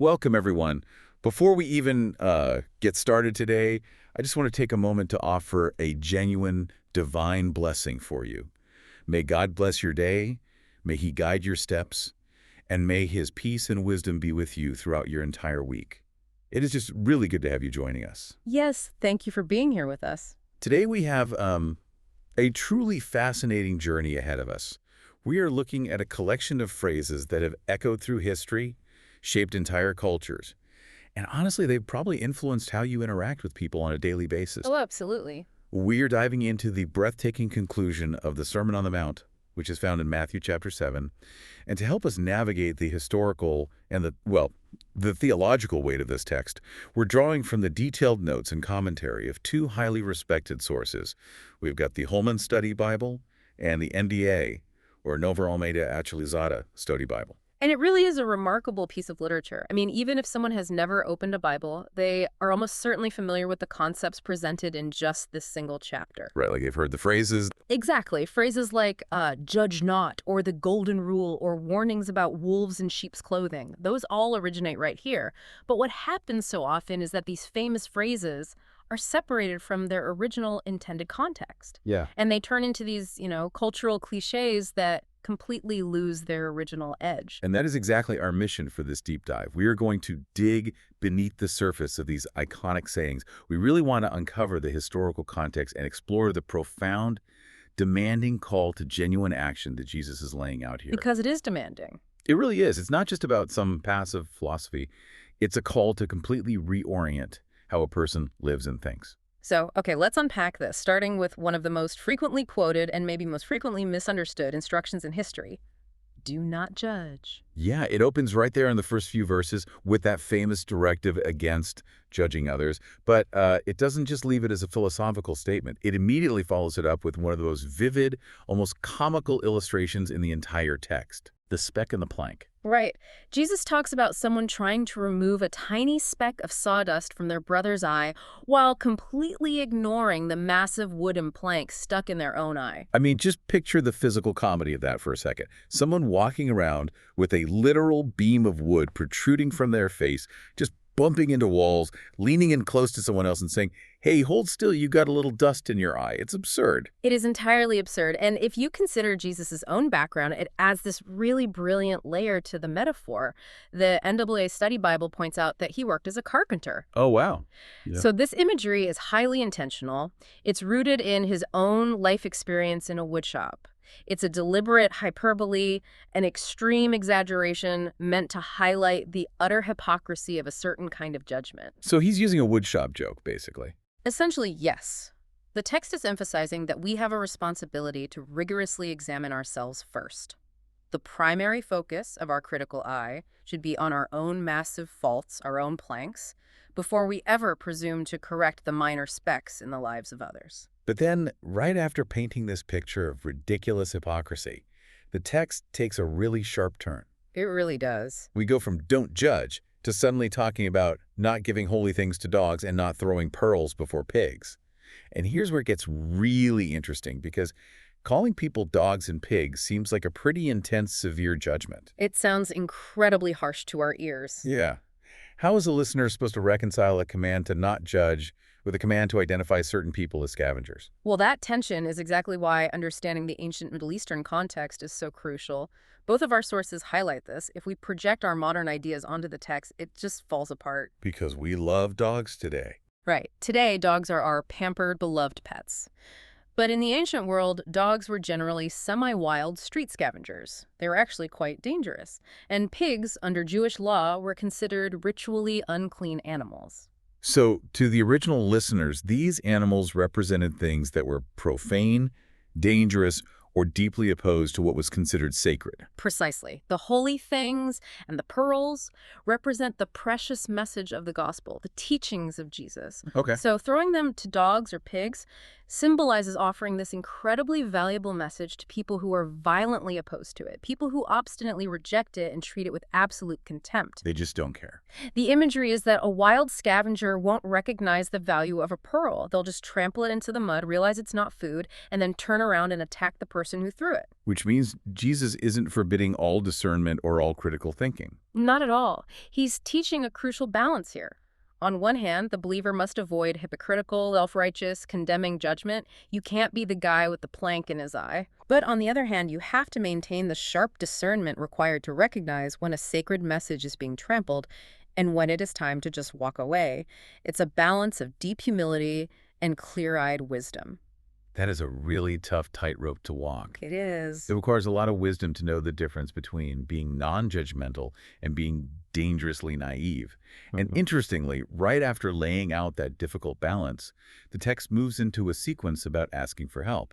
Welcome, everyone. Before we even get started today, I just want to take a moment to offer a genuine divine blessing for you. May God bless your day, may He guide your steps, and may His peace and wisdom be with you throughout your entire week. It is just really good to have you joining us. Yes, thank you for being here with us. Today we have a truly fascinating journey ahead of us. We are looking at a collection of phrases that have echoed through history, shaped entire cultures, and honestly, they've probably influenced how you interact with people on a daily basis. Oh, absolutely. We're diving into the breathtaking conclusion of the Sermon on the Mount, which is found in Matthew chapter 7, and to help us navigate the historical and the theological weight of this text, we're drawing from the detailed notes and commentary of two highly respected sources. We've got the Holman Study Bible and the NDA, or Nova Almeida Actualizada Study Bible. And it really is a remarkable piece of literature. I mean, even if someone has never opened a Bible, they are almost certainly familiar with the concepts presented in just this single chapter. Right, like they've heard the phrases. Exactly. Phrases like judge not, or the golden rule, or warnings about wolves in sheep's clothing. Those all originate right here. But what happens so often is that these famous phrases are separated from their original intended context. Yeah. And they turn into these, cultural cliches that completely lose their original edge. And that is exactly our mission for this deep dive. We are going to dig beneath the surface of these iconic sayings. We really want to uncover the historical context and explore the profound, demanding call to genuine action that Jesus is laying out here. Because it is demanding. It really is. It's not just about some passive philosophy. It's a call to completely reorient how a person lives and thinks. So, okay, let's unpack this, starting with one of the most frequently quoted and maybe most frequently misunderstood instructions in history. Do not judge. Yeah, it opens right there in the first few verses with that famous directive against judging others. But it doesn't just leave it as a philosophical statement. It immediately follows it up with one of the most vivid, almost comical illustrations in the entire text. The speck and the plank. Right. Jesus talks about someone trying to remove a tiny speck of sawdust from their brother's eye while completely ignoring the massive wooden plank stuck in their own eye. I mean, just picture the physical comedy of that for a second. Someone walking around with a literal beam of wood protruding from their face, just bumping into walls, leaning in close to someone else and saying, hey, hold still, you got a little dust in your eye. It's absurd. It is entirely absurd. And if you consider Jesus' own background, it adds this really brilliant layer to the metaphor. The NAA Study Bible points out that he worked as a carpenter. Oh, wow. Yeah. So this imagery is highly intentional. It's rooted in his own life experience in a woodshop. It's a deliberate hyperbole, an extreme exaggeration meant to highlight the utter hypocrisy of a certain kind of judgment. So he's using a woodshop joke, basically. Essentially, yes. The text is emphasizing that we have a responsibility to rigorously examine ourselves first. The primary focus of our critical eye should be on our own massive faults, our own planks, before we ever presume to correct the minor specks in the lives of others. But then, right after painting this picture of ridiculous hypocrisy, the text takes a really sharp turn. It really does. We go from don't judge to suddenly talking about not giving holy things to dogs and not throwing pearls before pigs. And here's where it gets really interesting, because calling people dogs and pigs seems like a pretty intense, severe judgment. It sounds incredibly harsh to our ears. Yeah. How is a listener supposed to reconcile a command to not judge with a command to identify certain people as scavengers? Well, that tension is exactly why understanding the ancient Middle Eastern context is so crucial. Both of our sources highlight this. If we project our modern ideas onto the text, it just falls apart. Because we love dogs today. Right. Today, dogs are our pampered, beloved pets. But in the ancient world, dogs were generally semi-wild street scavengers. They were actually quite dangerous. And pigs, under Jewish law, were considered ritually unclean animals. So, to the original listeners, these animals represented things that were profane, dangerous, or deeply opposed to what was considered sacred. Precisely. The holy things and the pearls represent the precious message of the gospel, the teachings of Jesus. Okay. So throwing them to dogs or pigs symbolizes offering this incredibly valuable message to people who are violently opposed to it, people who obstinately reject it and treat it with absolute contempt. They just don't care. The imagery is that a wild scavenger won't recognize the value of a pearl. They'll just trample it into the mud, realize it's not food, and then turn around and attack the person person who threw it. Which means Jesus isn't forbidding all discernment or all critical thinking. Not at all. He's teaching a crucial balance here. On one hand, the believer must avoid hypocritical, self-righteous, condemning judgment. You can't be the guy with the plank in his eye. But on the other hand, you have to maintain the sharp discernment required to recognize when a sacred message is being trampled and when it is time to just walk away. It's a balance of deep humility and clear-eyed wisdom. That is a really tough tightrope to walk. It is. It requires a lot of wisdom to know the difference between being non-judgmental and being dangerously naive. And interestingly, right after laying out that difficult balance, the text moves into a sequence about asking for help.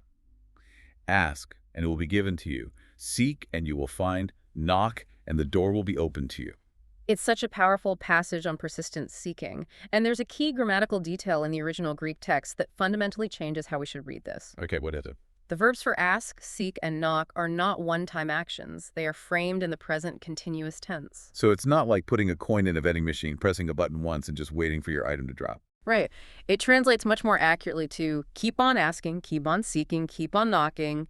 Ask, and it will be given to you. Seek, and you will find. Knock, and the door will be opened to you. It's such a powerful passage on persistent seeking, and there's a key grammatical detail in the original Greek text that fundamentally changes how we should read this. Okay, what is it? The verbs for ask, seek, and knock are not one-time actions. They are framed in the present continuous tense. So it's not like putting a coin in a vending machine, pressing a button once, and just waiting for your item to drop. Right. It translates much more accurately to keep on asking, keep on seeking, keep on knocking.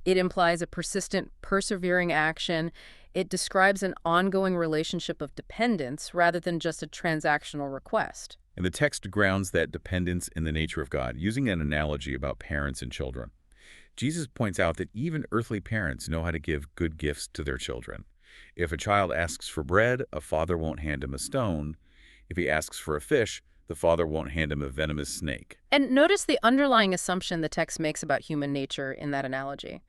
It implies a persistent, persevering action. It describes an ongoing relationship of dependence rather than just a transactional request. And the text grounds that dependence in the nature of God, using an analogy about parents and children. Jesus points out that even earthly parents know how to give good gifts to their children. If a child asks for bread, a father won't hand him a stone. If he asks for a fish, the father won't hand him a venomous snake. And notice the underlying assumption the text makes about human nature in that analogy.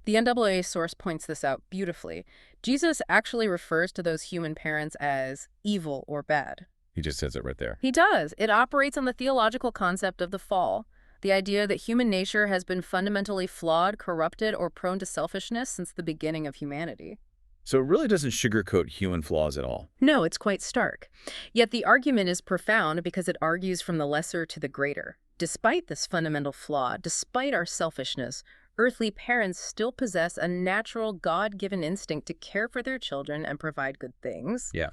The NAA source points this out beautifully. Jesus actually refers to those human parents as evil or bad. He just says it right there. He does. It operates on the theological concept of the fall, the idea that human nature has been fundamentally flawed, corrupted, or prone to selfishness since the beginning of humanity. So it really doesn't sugarcoat human flaws at all. No, it's quite stark. Yet the argument is profound because it argues from the lesser to the greater. Despite this fundamental flaw, despite our selfishness, earthly parents still possess a natural God-given instinct to care for their children and provide good things. Yeah.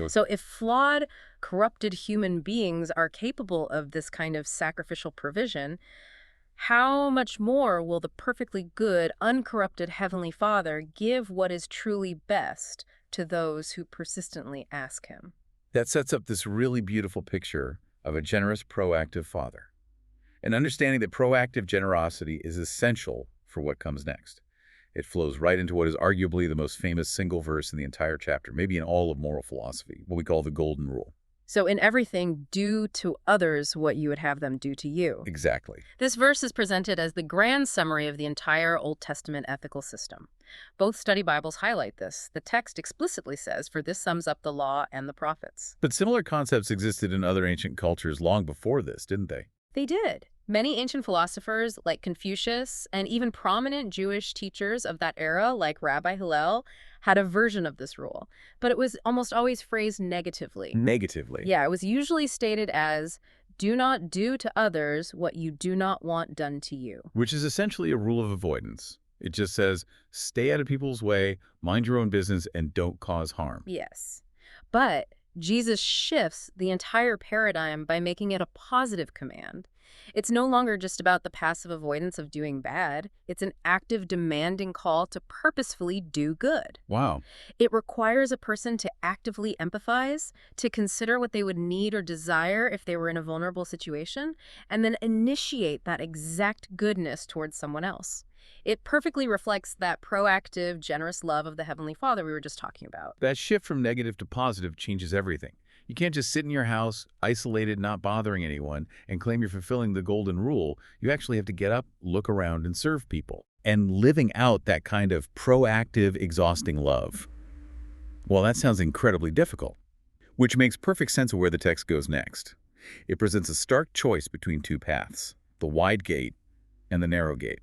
So if flawed, corrupted human beings are capable of this kind of sacrificial provision, how much more will the perfectly good, uncorrupted Heavenly Father give what is truly best to those who persistently ask Him? That sets up this really beautiful picture of a generous, proactive Father. And understanding that proactive generosity is essential for what comes next. It flows right into what is arguably the most famous single verse in the entire chapter, maybe in all of moral philosophy, what we call the Golden Rule. So in everything, do to others what you would have them do to you. Exactly. This verse is presented as the grand summary of the entire Old Testament ethical system. Both study Bibles highlight this. The text explicitly says, "For this sums up the law and the prophets." But similar concepts existed in other ancient cultures long before this, didn't they? They did. Many ancient philosophers, like Confucius, and even prominent Jewish teachers of that era, like Rabbi Hillel, had a version of this rule. But it was almost always phrased negatively. Negatively? Yeah, it was usually stated as, "Do not do to others what you do not want done to you." Which is essentially a rule of avoidance. It just says, stay out of people's way, mind your own business, and don't cause harm. Yes. But Jesus shifts the entire paradigm by making it a positive command. It's no longer just about the passive avoidance of doing bad. It's an active, demanding call to purposefully do good. Wow. It requires a person to actively empathize, to consider what they would need or desire if they were in a vulnerable situation, and then initiate that exact goodness towards someone else. It perfectly reflects that proactive, generous love of the Heavenly Father we were just talking about. That shift from negative to positive changes everything. You can't just sit in your house, isolated, not bothering anyone, and claim you're fulfilling the golden rule. You actually have to get up, look around, and serve people. And living out that kind of proactive, exhausting love. Well, that sounds incredibly difficult, which makes perfect sense of where the text goes next. It presents a stark choice between two paths, the wide gate and the narrow gate.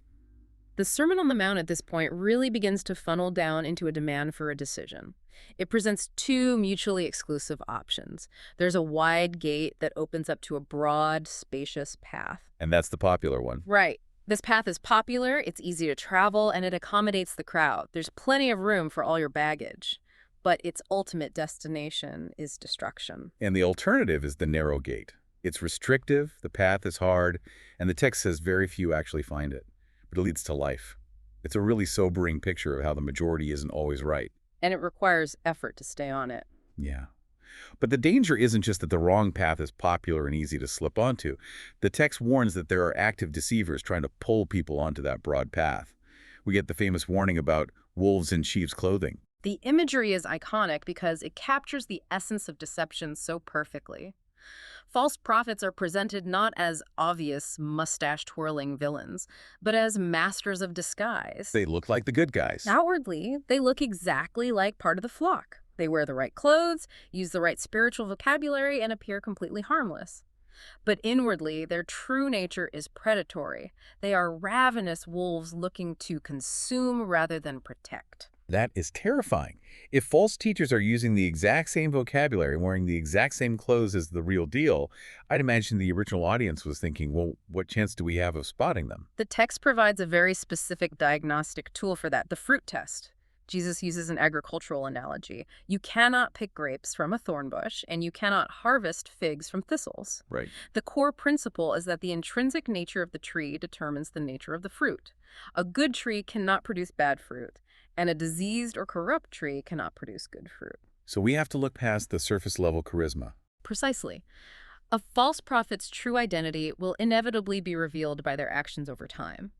The Sermon on the Mount at this point really begins to funnel down into a demand for a decision. It presents two mutually exclusive options. There's a wide gate that opens up to a broad, spacious path. And that's the popular one. Right. This path is popular, it's easy to travel, and it accommodates the crowd. There's plenty of room for all your baggage. But its ultimate destination is destruction. And the alternative is the narrow gate. It's restrictive, the path is hard, and the text says very few actually find it. But it leads to life. It's a really sobering picture of how the majority isn't always right. And it requires effort to stay on it. Yeah. But the danger isn't just that the wrong path is popular and easy to slip onto. The text warns that there are active deceivers trying to pull people onto that broad path. We get the famous warning about wolves in sheep's clothing. The imagery is iconic because it captures the essence of deception so perfectly. False prophets are presented not as obvious, mustache-twirling villains, but as masters of disguise. They look like the good guys. Outwardly, they look exactly like part of the flock. They wear the right clothes, use the right spiritual vocabulary, and appear completely harmless. But inwardly, their true nature is predatory. They are ravenous wolves looking to consume rather than protect. That is terrifying. If false teachers are using the exact same vocabulary, wearing the exact same clothes as the real deal, I'd imagine the original audience was thinking, well, what chance do we have of spotting them? The text provides a very specific diagnostic tool for that, the fruit test. Jesus uses an agricultural analogy. You cannot pick grapes from a thorn bush, and you cannot harvest figs from thistles. Right. The core principle is that the intrinsic nature of the tree determines the nature of the fruit. A good tree cannot produce bad fruit, and a diseased or corrupt tree cannot produce good fruit. So we have to look past the surface-level charisma. Precisely. A false prophet's true identity will inevitably be revealed by their actions over time,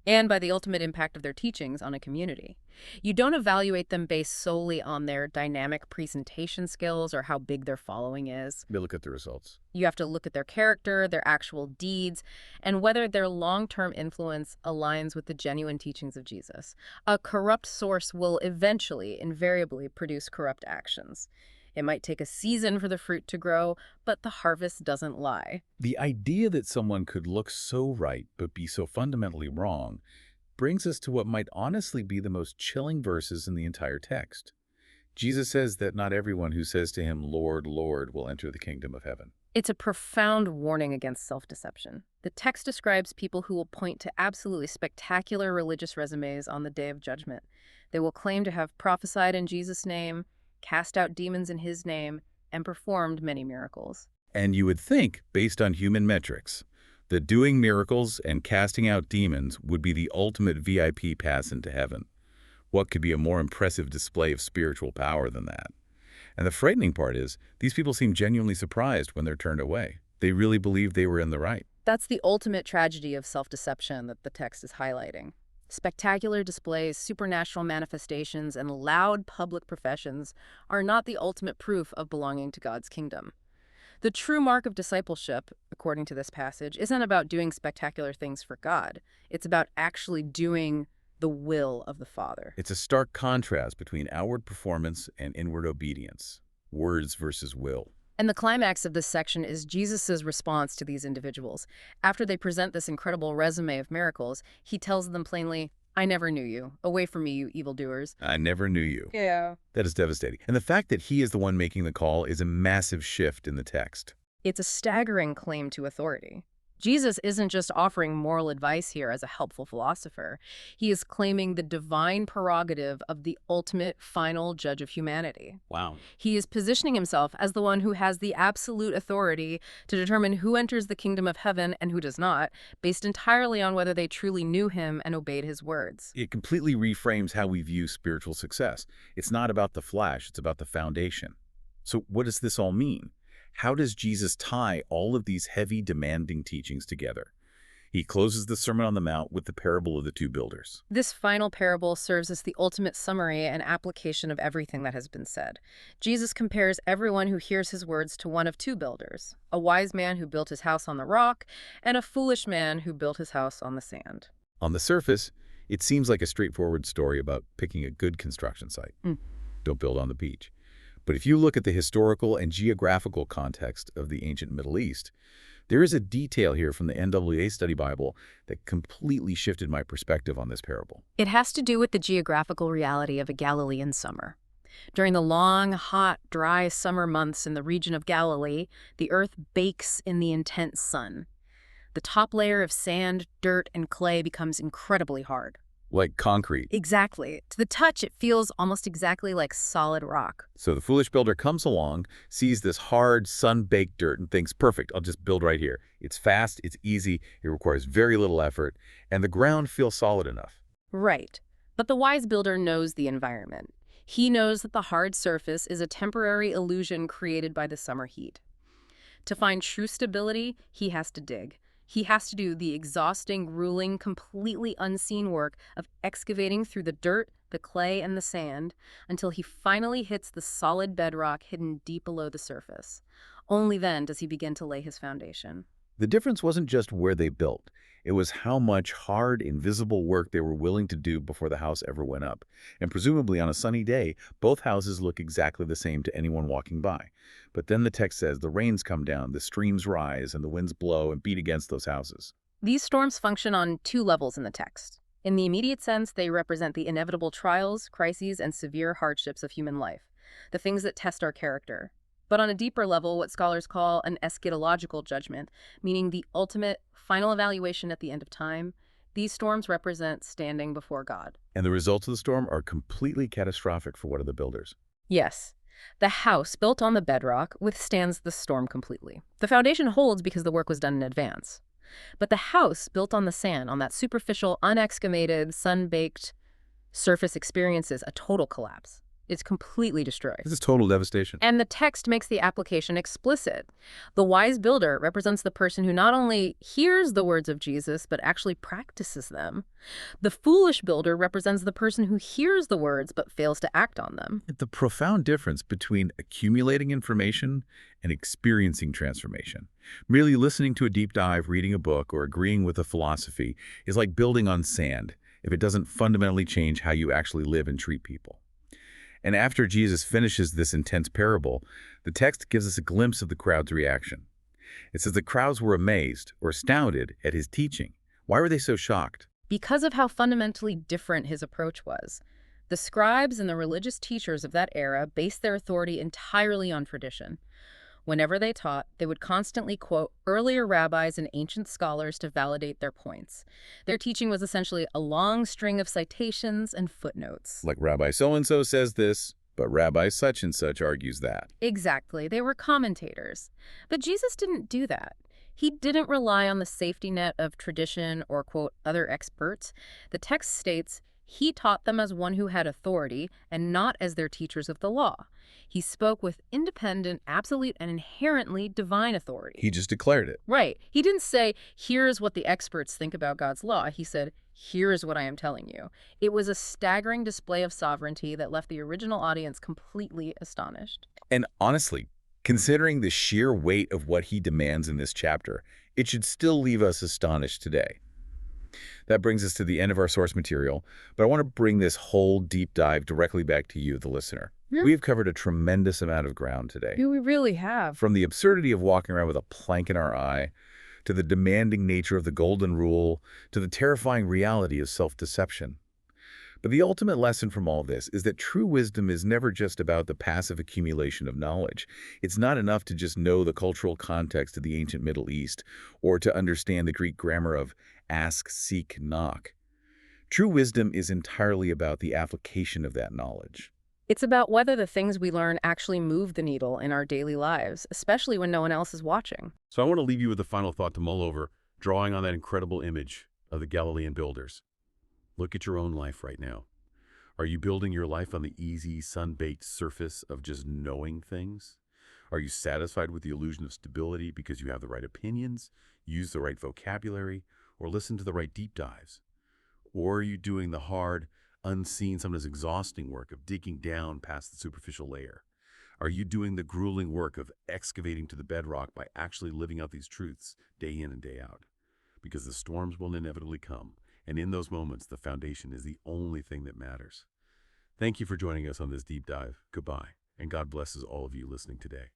and by the ultimate impact of their teachings on a community. You don't evaluate them based solely on their dynamic presentation skills or how big their following is. We look at the results. You have to look at their character, their actual deeds, and whether their long-term influence aligns with the genuine teachings of Jesus. A corrupt source will eventually, invariably, produce corrupt actions. It might take a season for the fruit to grow, but the harvest doesn't lie. The idea that someone could look so right but be so fundamentally wrong brings us to what might honestly be the most chilling verses in the entire text. Jesus says that not everyone who says to him, "Lord, Lord," will enter the kingdom of heaven. It's a profound warning against self-deception. The text describes people who will point to absolutely spectacular religious resumes on the day of judgment. They will claim to have prophesied in Jesus' name, cast out demons in his name, and performed many miracles. And you would think, based on human metrics, that doing miracles and casting out demons would be the ultimate VIP pass into heaven. What could be a more impressive display of spiritual power than that? And the frightening part is, these people seem genuinely surprised when they're turned away. They really believe they were in the right. That's the ultimate tragedy of self-deception that the text is highlighting. Spectacular displays, supernatural manifestations, and loud public professions are not the ultimate proof of belonging to God's kingdom. The true mark of discipleship, according to this passage, isn't about doing spectacular things for God. It's about actually doing the will of the Father. It's a stark contrast between outward performance and inward obedience. Words versus will. And the climax of this section is Jesus' response to these individuals. After they present this incredible resume of miracles, he tells them plainly, "I never knew you. Away from me, you evildoers." I never knew you. Yeah. That is devastating. And the fact that he is the one making the call is a massive shift in the text. It's a staggering claim to authority. Jesus isn't just offering moral advice here as a helpful philosopher. He is claiming the divine prerogative of the ultimate final judge of humanity. Wow. He is positioning himself as the one who has the absolute authority to determine who enters the kingdom of heaven and who does not, based entirely on whether they truly knew him and obeyed his words. It completely reframes how we view spiritual success. It's not about the flash, it's about the foundation. So what does this all mean? How does Jesus tie all of these heavy, demanding teachings together? He closes the Sermon on the Mount with the parable of the two builders. This final parable serves as the ultimate summary and application of everything that has been said. Jesus compares everyone who hears his words to one of two builders, a wise man who built his house on the rock, and a foolish man who built his house on the sand. On the surface, it seems like a straightforward story about picking a good construction site. Don't build on the beach. But if you look at the historical and geographical context of the ancient Middle East, there is a detail here from the NAA Study Bible that completely shifted my perspective on this parable. It has to do with the geographical reality of a Galilean summer. During the long, hot, dry summer months in the region of Galilee, the earth bakes in the intense sun. The top layer of sand, dirt, and clay becomes incredibly hard. Like concrete. Exactly. To the touch, it feels almost exactly like solid rock. So the foolish builder comes along, sees this hard, sun-baked dirt, and thinks, perfect, I'll just build right here. It's fast, it's easy, it requires very little effort, and the ground feels solid enough. Right. But the wise builder knows the environment. He knows that the hard surface is a temporary illusion created by the summer heat. To find true stability, he has to dig. He has to do the exhausting, grueling, completely unseen work of excavating through the dirt, the clay, and the sand until he finally hits the solid bedrock hidden deep below the surface. Only then does he begin to lay his foundation. The difference wasn't just where they built. It was how much hard, invisible work they were willing to do before the house ever went up. And presumably on a sunny day, both houses look exactly the same to anyone walking by. But then the text says the rains come down, the streams rise, and the winds blow and beat against those houses. These storms function on two levels in the text. In the immediate sense, they represent the inevitable trials, crises, and severe hardships of human life, the things that test our character. But on a deeper level, what scholars call an eschatological judgment, meaning the ultimate, final evaluation at the end of time, these storms represent standing before God. And the results of the storm are completely catastrophic for one of the builders. Yes, the house built on the bedrock withstands the storm completely. The foundation holds because the work was done in advance. But the house built on the sand, on that superficial, unexcavated, sun-baked surface experiences a total collapse. It's completely destroyed. This is total devastation. And the text makes the application explicit. The wise builder represents the person who not only hears the words of Jesus, but actually practices them. The foolish builder represents the person who hears the words, but fails to act on them. The profound difference between accumulating information and experiencing transformation. Merely listening to a deep dive, reading a book, or agreeing with a philosophy is like building on sand if it doesn't fundamentally change how you actually live and treat people. And after Jesus finishes this intense parable, the text gives us a glimpse of the crowd's reaction. It says the crowds were amazed or astounded at his teaching. Why were they so shocked? Because of how fundamentally different his approach was. The scribes and the religious teachers of that era based their authority entirely on tradition. Whenever they taught, they would constantly quote earlier rabbis and ancient scholars to validate their points. Their teaching was essentially a long string of citations and footnotes. Like Rabbi so-and-so says this, but Rabbi such-and-such argues that. Exactly. They were commentators. But Jesus didn't do that. He didn't rely on the safety net of tradition or, quote, other experts. The text states he taught them as one who had authority and not as their teachers of the law. He spoke with independent, absolute, and inherently divine authority. He just declared it. Right. He didn't say, here's what the experts think about God's law. He said, here's what I am telling you. It was a staggering display of sovereignty that left the original audience completely astonished. And honestly, considering the sheer weight of what he demands in this chapter, it should still leave us astonished today. That brings us to the end of our source material, but I want to bring this whole deep dive directly back to you, the listener. Yeah. We've covered a tremendous amount of ground today. Yeah, we really have. From the absurdity of walking around with a plank in our eye, to the demanding nature of the golden rule, to the terrifying reality of self-deception. But the ultimate lesson from all this is that true wisdom is never just about the passive accumulation of knowledge. It's not enough to just know the cultural context of the ancient Middle East or to understand the Greek grammar of ask, seek, knock. True wisdom is entirely about the application of that knowledge. It's about whether the things we learn actually move the needle in our daily lives, especially when no one else is watching. So I want to leave you with a final thought to mull over, drawing on that incredible image of the Galilean builders. Look at your own life right now. Are you building your life on the easy, sun-baked surface of just knowing things? Are you satisfied with the illusion of stability because you have the right opinions, use the right vocabulary, or listen to the right deep dives? Or are you doing the hard, unseen, sometimes exhausting work of digging down past the superficial layer? Are you doing the grueling work of excavating to the bedrock by actually living out these truths day in and day out? Because the storms will inevitably come, and in those moments, the foundation is the only thing that matters. Thank you for joining us on this deep dive. Goodbye, and God blesses all of you listening today.